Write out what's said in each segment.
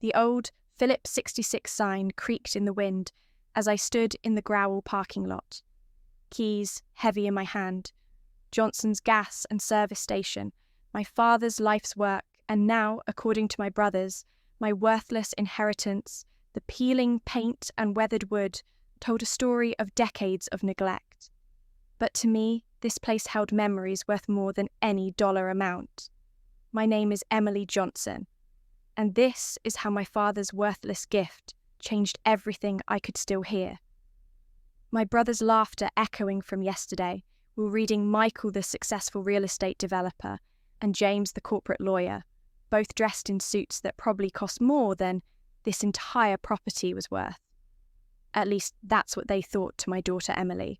The old Phillips 66 sign creaked in the wind as I stood in the Growell parking lot. Keys heavy in my hand. Johnson's gas and service station, my father's life's work, and now, according to my brothers, my worthless inheritance, the peeling paint and weathered wood, told a story of decades of neglect. But to me, this place held memories worth more than any dollar amount. My name is Emily Johnson, and this is how my father's worthless gift changed everything I could still hear. My brother's laughter echoing from yesterday while reading Michael, the successful real estate developer, and James, the corporate lawyer, both dressed in suits that probably cost more than this entire property was worth. At least that's what they thought to my daughter Emily.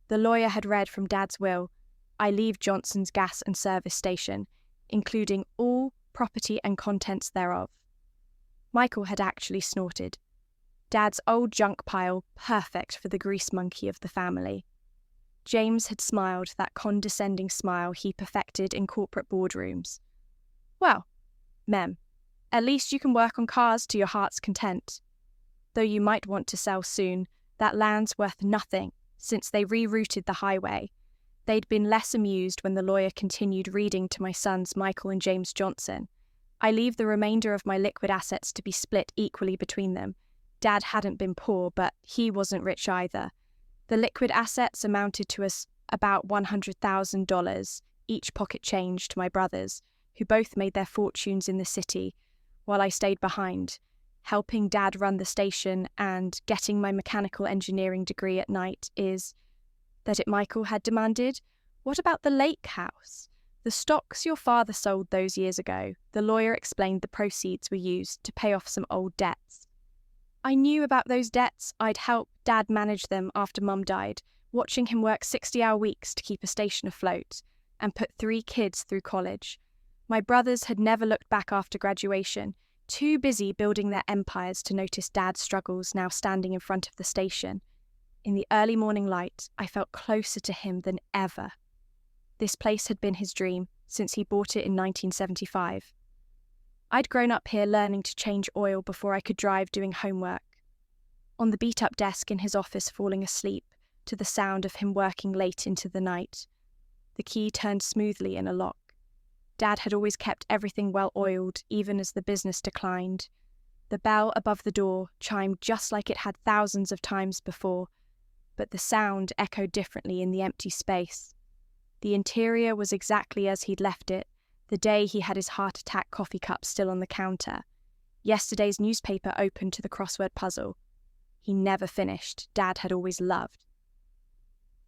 The lawyer had read from Dad's will, I leave Johnson's gas and service station, including all property and contents thereof. Michael had actually snorted. Dad's old junk pile, perfect for the grease monkey of the family. James had smiled that condescending smile he perfected in corporate boardrooms. Well, Mem, at least you can work on cars to your heart's content. Though you might want to sell soon, that land's worth nothing since they rerouted the highway. They'd been less amused when the lawyer continued reading to my sons Michael and James Johnson. I leave the remainder of my liquid assets to be split equally between them. Dad hadn't been poor, but he wasn't rich either. The liquid assets amounted to about $100,000, each pocket change to my brothers, who both made their fortunes in the city, while I stayed behind, helping Dad run the station and getting my mechanical engineering degree at night. Is that it Michael had demanded? What about the lake house? The stocks your father sold those years ago, the lawyer explained the proceeds were used to pay off some old debts. I knew about those debts. I'd helped Dad manage them after Mum died, watching him work 60-hour weeks to keep a station afloat and put 3 kids through college. My brothers had never looked back after graduation, too busy building their empires to notice Dad's struggles now standing in front of the station. In the early morning light, I felt closer to him than ever. This place had been his dream since he bought it in 1975. I'd grown up here learning to change oil before I could drive doing homework. On the beat-up desk in his office falling asleep to the sound of him working late into the night. The key turned smoothly in a lock. Dad had always kept everything well oiled, even as the business declined. The bell above the door chimed just like it had thousands of times before, but the sound echoed differently in the empty space. The interior was exactly as he'd left it, the day he had his heart attack coffee cup still on the counter. Yesterday's newspaper open to the crossword puzzle. He never finished. Dad had always loved.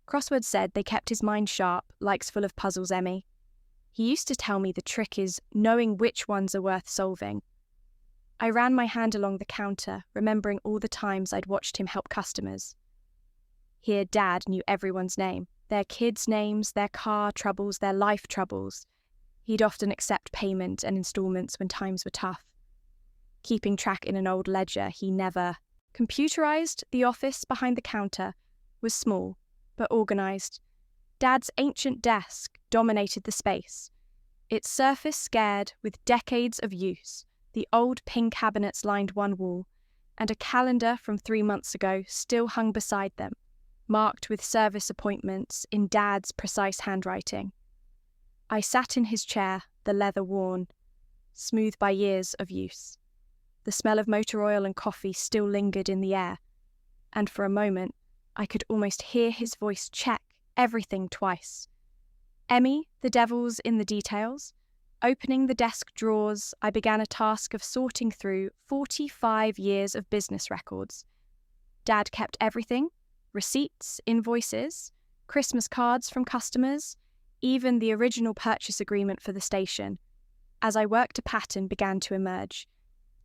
Crossword said they kept his mind sharp, like's full of puzzles, Emmy. He used to tell me the trick is knowing which ones are worth solving. I ran my hand along the counter, remembering all the times I'd watched him help customers. Here Dad knew everyone's name, their kids' names, their car troubles, their life troubles. He'd often accept payment and installments when times were tough. Keeping track in an old ledger, he never computerized. The office behind the counter was small, but organized. Dad's ancient desk dominated the space, its surface scarred with decades of use. The old pin cabinets lined one wall, and a calendar from 3 months ago still hung beside them, marked with service appointments in Dad's precise handwriting. I sat in his chair, the leather worn, smooth by years of use. The smell of motor oil and coffee still lingered in the air, and for a moment I could almost hear his voice check everything twice. Emmy, the devil's in the details. Opening the desk drawers, I began a task of sorting through 45 years of business records. Dad kept everything: receipts, invoices, Christmas cards from customers, even the original purchase agreement for the station. As I worked, a pattern began to emerge.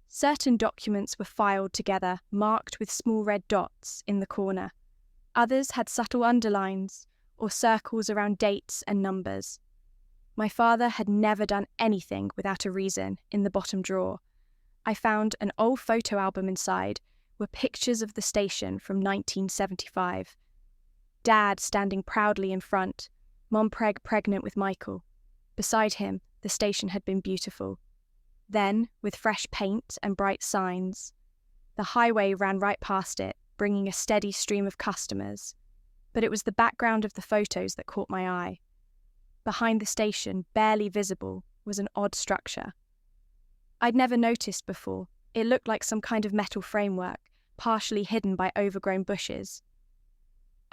Certain documents were filed together, marked with small red dots in the corner. Others had subtle underlines or circles around dates and numbers. My father had never done anything without a reason. In the bottom drawer, I found an old photo album. Inside were pictures of the station from 1975. Dad standing proudly in front, Mom pregnant with Michael. Beside him, the station had been beautiful. Then, with fresh paint and bright signs, the highway ran right past it, bringing a steady stream of customers. But it was the background of the photos that caught my eye. Behind the station, barely visible, was an odd structure. I'd never noticed before. It looked like some kind of metal framework, partially hidden by overgrown bushes.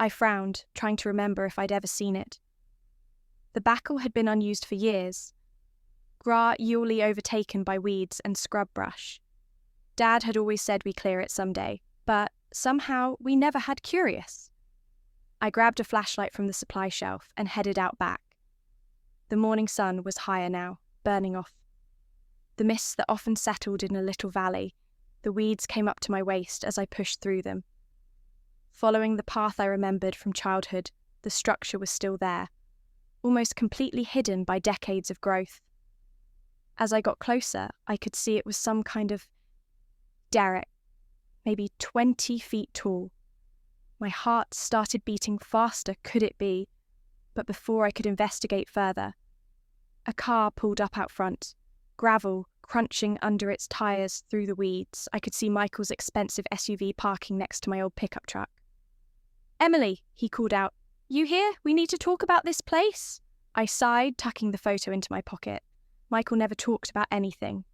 I frowned, trying to remember if I'd ever seen it. The backle had been unused for years, yearly overtaken by weeds and scrub brush. Dad had always said we clear it someday, but somehow we never had curious. I grabbed a flashlight from the supply shelf and headed out back. The morning sun was higher now, burning off. The mists that often settled in a little valley, the weeds came up to my waist as I pushed through them. Following the path I remembered from childhood, the structure was still there, almost completely hidden by decades of growth. As I got closer, I could see it was some kind of derrick, maybe 20 feet tall. My heart started beating faster, could it be? But before I could investigate further, a car pulled up out front, gravel crunching under its tires through the weeds. I could see Michael's expensive SUV parking next to my old pickup truck. "Emily," he called out, "you here? We need to talk about this place." I sighed, tucking the photo into my pocket. Michael never talked about anything.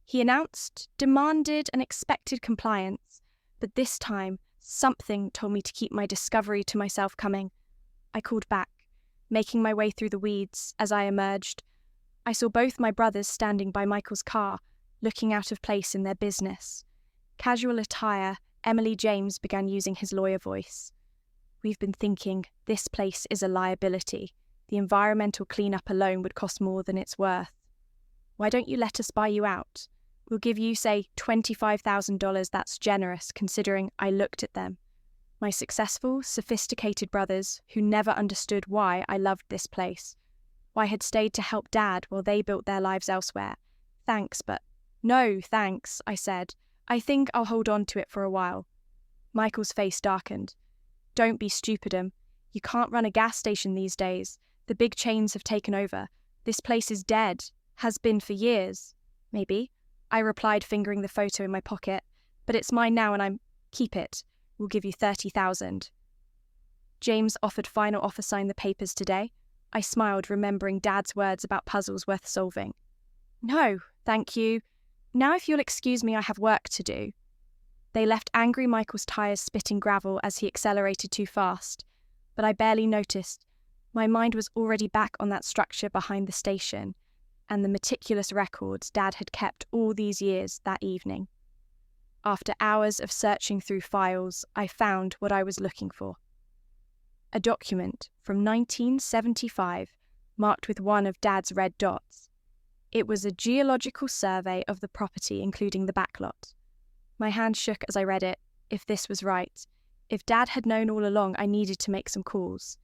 He announced, demanded, and expected compliance, but this time, something told me to keep my discovery to myself coming. I called back, making my way through the weeds. As I emerged, I saw both my brothers standing by Michael's car, looking out of place in their business. Casual attire, Emily James began using his lawyer voice. "We've been thinking, this place is a liability. The environmental cleanup alone would cost more than it's worth. Why don't you let us buy you out? We'll give you, say, $25,000. That's generous, considering I looked at them. My successful, sophisticated brothers who never understood why I loved this place. Why I had stayed to help Dad while they built their lives elsewhere. Thanks, but..." "No, thanks," I said. "I think I'll hold on to it for a while." Michael's face darkened. "Don't be stupid, You can't run a gas station these days. The big chains have taken over. This place is dead. Has been for years." "Maybe," I replied, fingering the photo in my pocket. "But it's mine now and keep it. We'll give you $30,000. James offered final offer sign the papers today. I smiled, remembering Dad's words about puzzles worth solving. "No, thank you. Now if you'll excuse me, I have work to do." They left angry Michael's tires spitting gravel as he accelerated too fast, but I barely noticed. My mind was already back on that structure behind the station, and the meticulous records Dad had kept all these years that evening. After hours of searching through files, I found what I was looking for. A document from 1975, marked with one of Dad's red dots. It was a geological survey of the property, including the backlot. My hand shook as I read it. If this was right, if Dad had known all along, I needed to make some calls.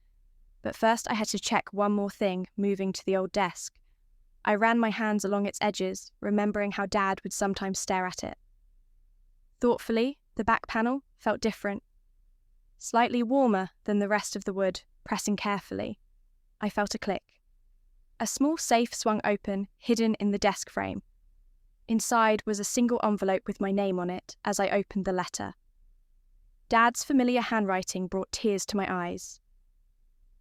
But first I had to check one more thing, moving to the old desk. I ran my hands along its edges, remembering how Dad would sometimes stare at it. Thoughtfully, the back panel felt different. Slightly warmer than the rest of the wood, pressing carefully. I felt a click. A small safe swung open, hidden in the desk frame. Inside was a single envelope with my name on it as I opened the letter. Dad's familiar handwriting brought tears to my eyes.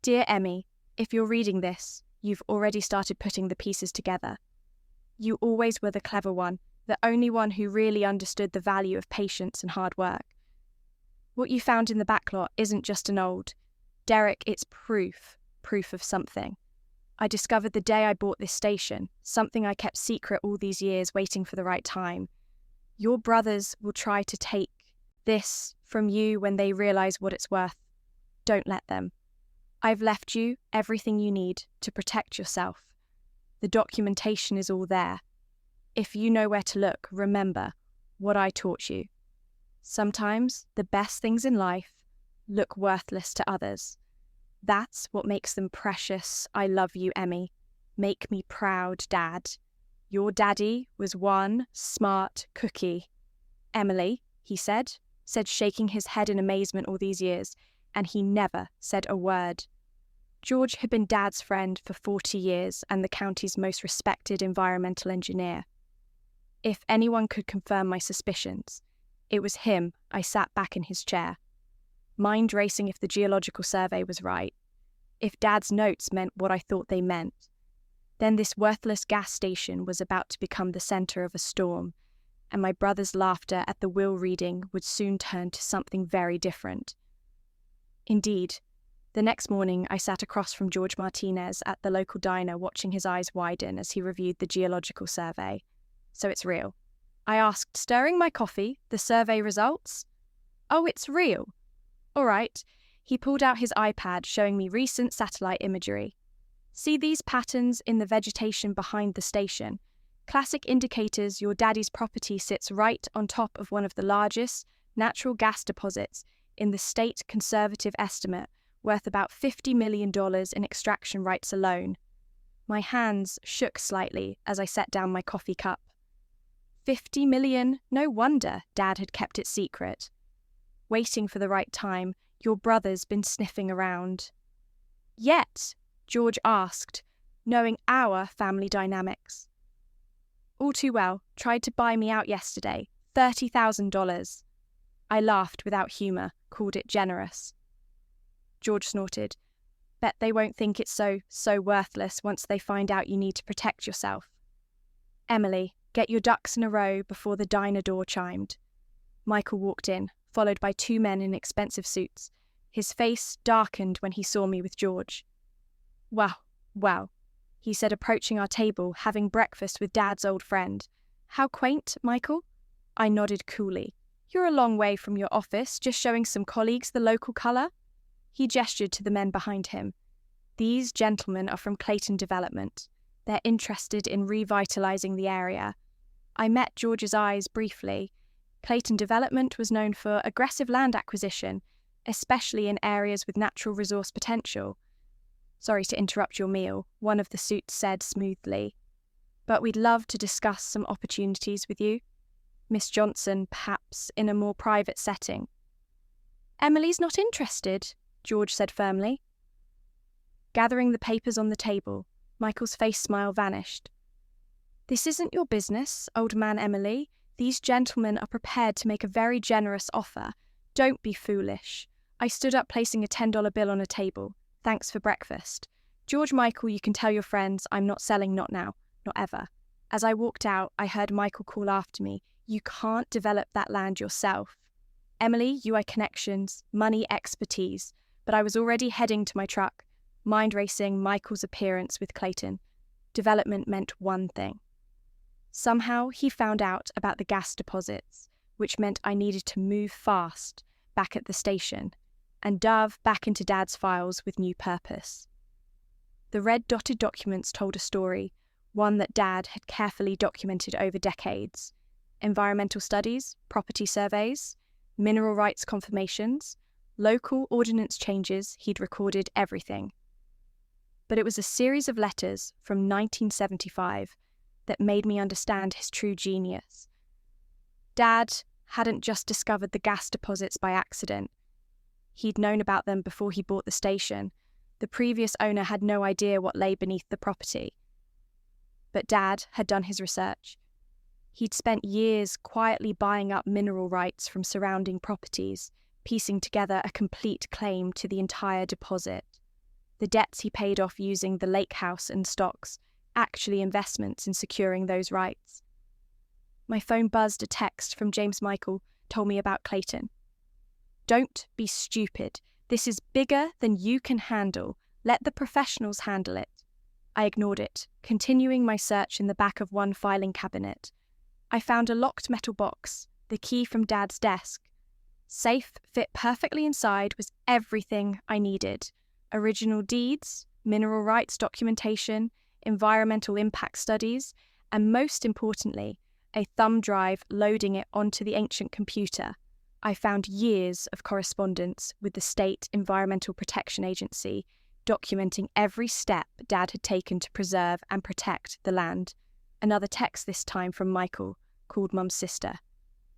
"Dear Emmy, if you're reading this, you've already started putting the pieces together. You always were the clever one, the only one who really understood the value of patience and hard work. What you found in the backlot isn't just an old derrick, it's proof of something. I discovered the day I bought this station, something I kept secret all these years, waiting for the right time. Your brothers will try to take this from you when they realize what it's worth. Don't let them. I've left you everything you need to protect yourself. The documentation is all there. If you know where to look, remember what I taught you. Sometimes the best things in life look worthless to others. That's what makes them precious. I love you, Emmy. Make me proud, Dad. Your daddy was one smart cookie." "Emily," he said, shaking his head in amazement all these years, and he never said a word. George had been Dad's friend for 40 years and the county's most respected environmental engineer. If anyone could confirm my suspicions, it was him. I sat back in his chair, mind racing if the geological survey was right, if Dad's notes meant what I thought they meant. Then this worthless gas station was about to become the centre of a storm, and my brother's laughter at the will reading would soon turn to something very different. Indeed, the next morning I sat across from George Martinez at the local diner watching his eyes widen as he reviewed the geological survey. So it's real. I asked, stirring my coffee, the survey results? Oh, it's real. All right. He pulled out his iPad, showing me recent satellite imagery. See these patterns in the vegetation behind the station? Classic indicators your daddy's property sits right on top of one of the largest natural gas deposits in the state, conservative estimate, worth about $50 million in extraction rights alone. My hands shook slightly as I set down my coffee cup. 50 million? No wonder Dad had kept it secret. Waiting for the right time, your brother's been sniffing around. Yet, George asked, knowing our family dynamics. All too well, tried to buy me out yesterday, $30,000. I laughed without humour, called it generous. George snorted. Bet they won't think it's so worthless once they find out you need to protect yourself. Emily, get your ducks in a row before the diner door chimed. Michael walked in, followed by two men in expensive suits. His face darkened when he saw me with George. Wow, he said, approaching our table, having breakfast with Dad's old friend. How quaint, Michael? I nodded coolly. You're a long way from your office, just showing some colleagues the local colour. He gestured to the men behind him. These gentlemen are from Clayton Development. They're interested in revitalising the area. I met George's eyes briefly. Clayton Development was known for aggressive land acquisition, especially in areas with natural resource potential. Sorry to interrupt your meal, one of the suits said smoothly. But we'd love to discuss some opportunities with you. Miss Johnson, perhaps in a more private setting. Emily's not interested, George said firmly. Gathering the papers on the table, Michael's face smile vanished. This isn't your business, old man Emily. These gentlemen are prepared to make a very generous offer. Don't be foolish. I stood up, placing a $10 bill on a table. Thanks for breakfast. George, Michael, you can tell your friends I'm not selling, not now, not ever. As I walked out, I heard Michael call after me, you can't develop that land yourself. Emily, UI connections, money, expertise. But I was already heading to my truck, mind racing Michael's appearance with Clayton. Development meant one thing. Somehow he found out about the gas deposits, which meant I needed to move fast back at the station and delve back into Dad's files with new purpose. The red dotted documents told a story, one that Dad had carefully documented over decades. Environmental studies, property surveys, mineral rights confirmations, local ordinance changes, he'd recorded everything. But it was a series of letters from 1975 that made me understand his true genius. Dad hadn't just discovered the gas deposits by accident. He'd known about them before he bought the station. The previous owner had no idea what lay beneath the property. But Dad had done his research. He'd spent years quietly buying up mineral rights from surrounding properties, piecing together a complete claim to the entire deposit. The debts he paid off using the lake house and stocks, actually investments in securing those rights. My phone buzzed. A text from James Michael told me about Clayton. Don't be stupid. This is bigger than you can handle. Let the professionals handle it. I ignored it, continuing my search in the back of one filing cabinet. I found a locked metal box, the key from Dad's desk. Safe, fit perfectly inside, was everything I needed. Original deeds, mineral rights documentation, environmental impact studies, and most importantly, a thumb drive loading it onto the ancient computer. I found years of correspondence with the State Environmental Protection Agency, documenting every step Dad had taken to preserve and protect the land. Another text this time from Michael, called Mum's sister.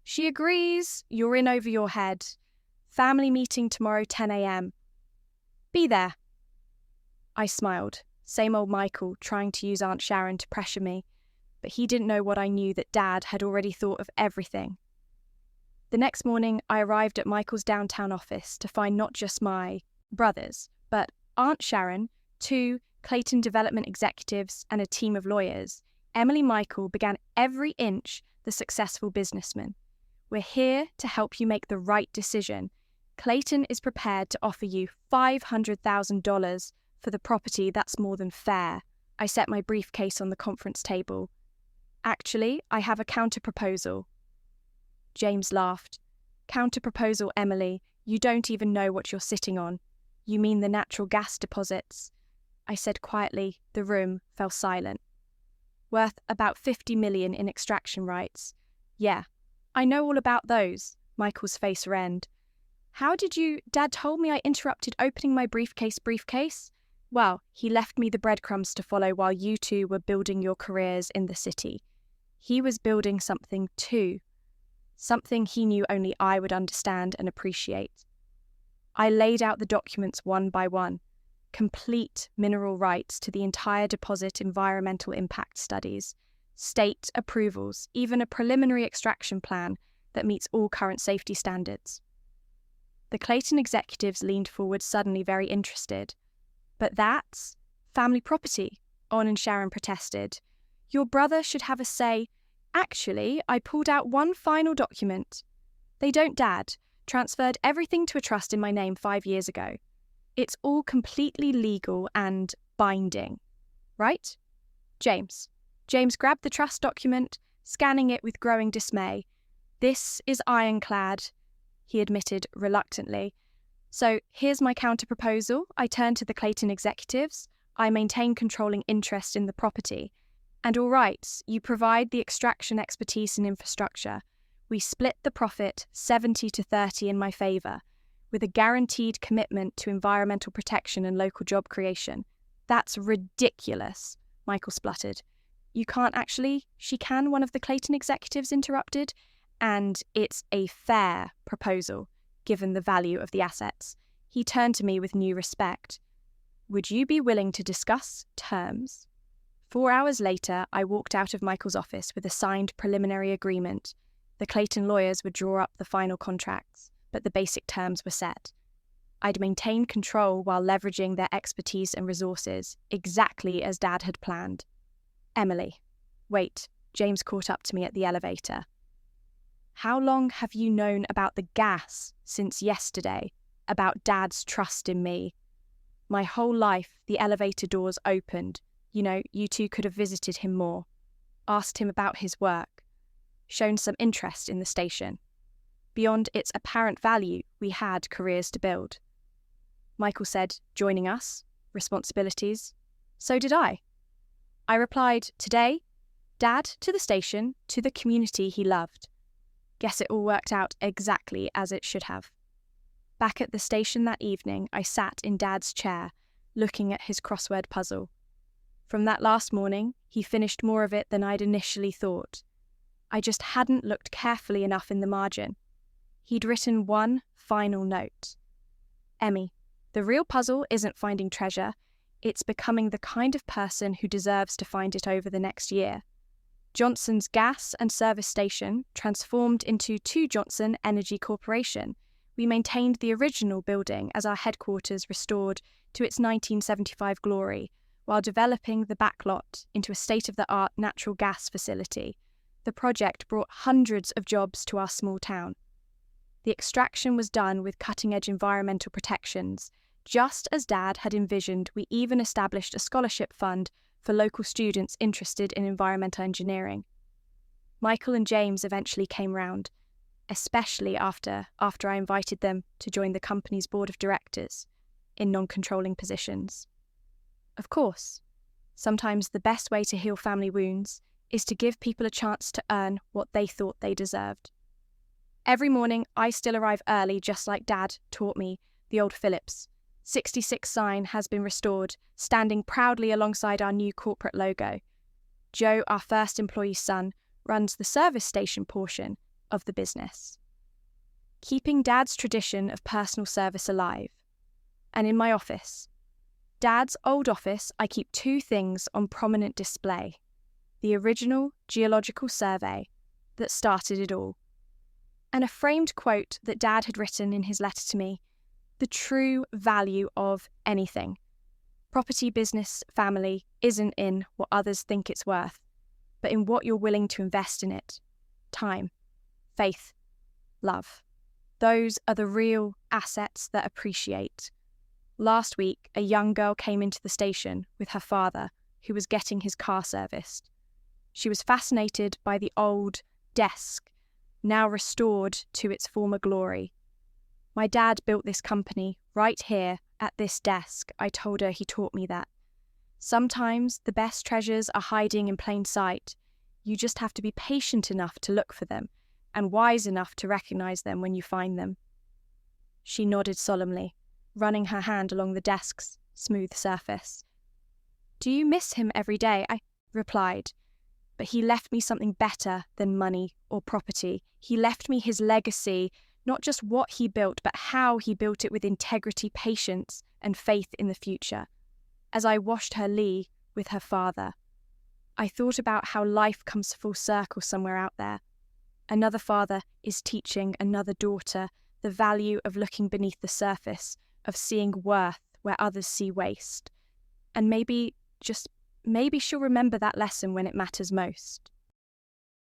She agrees, you're in over your head. Family meeting tomorrow 10 a.m. Be there. I smiled. Same old Michael, trying to use Aunt Sharon to pressure me. but he didn't know what I knew, that Dad had already thought of everything. The next morning, I arrived at Michael's downtown office to find not just my brothers, but Aunt Sharon, 2 Clayton development executives, and a team of lawyers. Emily Michael began every inch the successful businessman. We're here to help you make the right decision. Clayton is prepared to offer you $500,000 for the property. That's more than fair. I set my briefcase on the conference table. Actually, I have a counter-proposal. James laughed. Counter-proposal, Emily? You don't even know what you're sitting on. You mean the natural gas deposits? I said quietly. The room fell silent. Worth about $50 million in extraction rights. Yeah, I know all about those. Michael's face reddened. How did you... Dad told me I interrupted opening my briefcase? Well, he left me the breadcrumbs to follow while you two were building your careers in the city. He was building something too. Something he knew only I would understand and appreciate. I laid out the documents one by one. Complete mineral rights to the entire deposit, environmental impact studies, state approvals, even a preliminary extraction plan that meets all current safety standards. The Clayton executives leaned forward, suddenly very interested. But that's family property, On and Sharon protested. Your brother should have a say. Actually, I pulled out one final document. They don't, Dad. Transferred everything to a trust in my name 5 years ago. It's all completely legal and binding, right? James grabbed the trust document, scanning it with growing dismay. This is ironclad, he admitted reluctantly. So here's my counter-proposal. I turned to the Clayton executives. I maintain controlling interest in the property. And all right, you provide the extraction expertise and infrastructure. We split the profit 70-30 in my favour, with a guaranteed commitment to environmental protection and local job creation. That's ridiculous, Michael spluttered. You can't actually. She can, one of the Clayton executives interrupted. And it's a fair proposal, given the value of the assets. He turned to me with new respect. Would you be willing to discuss terms? 4 hours later, I walked out of Michael's office with a signed preliminary agreement. The Clayton lawyers would draw up the final contracts, but the basic terms were set. I'd maintain control while leveraging their expertise and resources, exactly as Dad had planned. Emily. Wait, James caught up to me at the elevator. How long have you known about the gas? Since yesterday. About Dad's trust in me. My whole life, the elevator doors opened. You two could have visited him more. Asked him about his work. Shown some interest in the station. Beyond its apparent value, we had careers to build. Michael said, joining us, responsibilities. So did I. I replied, today, Dad to the station, to the community he loved. Guess it all worked out exactly as it should have. Back at the station that evening, I sat in Dad's chair, looking at his crossword puzzle. From that last morning, he finished more of it than I'd initially thought. I just hadn't looked carefully enough in the margin. He'd written one final note. Emmy, the real puzzle isn't finding treasure, it's becoming the kind of person who deserves to find it over the next year. Johnson's gas and service station transformed into 2 Johnson Energy Corporation. We maintained the original building as our headquarters restored to its 1975 glory, while developing the backlot into a state-of-the-art natural gas facility. The project brought hundreds of jobs to our small town. The extraction was done with cutting-edge environmental protections. Just as Dad had envisioned, we even established a scholarship fund for local students interested in environmental engineering. Michael and James eventually came round, especially after I invited them to join the company's board of directors in non-controlling positions. Of course, sometimes the best way to heal family wounds is to give people a chance to earn what they thought they deserved. Every morning, I still arrive early, just like Dad taught me, the old Phillips 66 sign has been restored, standing proudly alongside our new corporate logo. Joe, our first employee's son, runs the service station portion of the business, keeping Dad's tradition of personal service alive. And in my office, Dad's old office, I keep 2 things on prominent display. the original geological survey that started it all. And a framed quote that Dad had written in his letter to me: the true value of anything, property, business, family, isn't in what others think it's worth, but in what you're willing to invest in it. Time, faith, love. Those are the real assets that appreciate. Last week, a young girl came into the station with her father, who was getting his car serviced. She was fascinated by the old desk, now restored to its former glory. My dad built this company right here at this desk. I told her he taught me that. Sometimes the best treasures are hiding in plain sight. You just have to be patient enough to look for them and wise enough to recognize them when you find them. She nodded solemnly, running her hand along the desk's smooth surface. Do you miss him every day? I replied. But he left me something better than money or property. He left me his legacy, not just what he built, but how he built it with integrity, patience, and faith in the future. As I watched her leave with her father, I thought about how life comes full circle somewhere out there. Another father is teaching another daughter the value of looking beneath the surface, of seeing worth where others see waste. And maybe she'll remember that lesson when it matters most.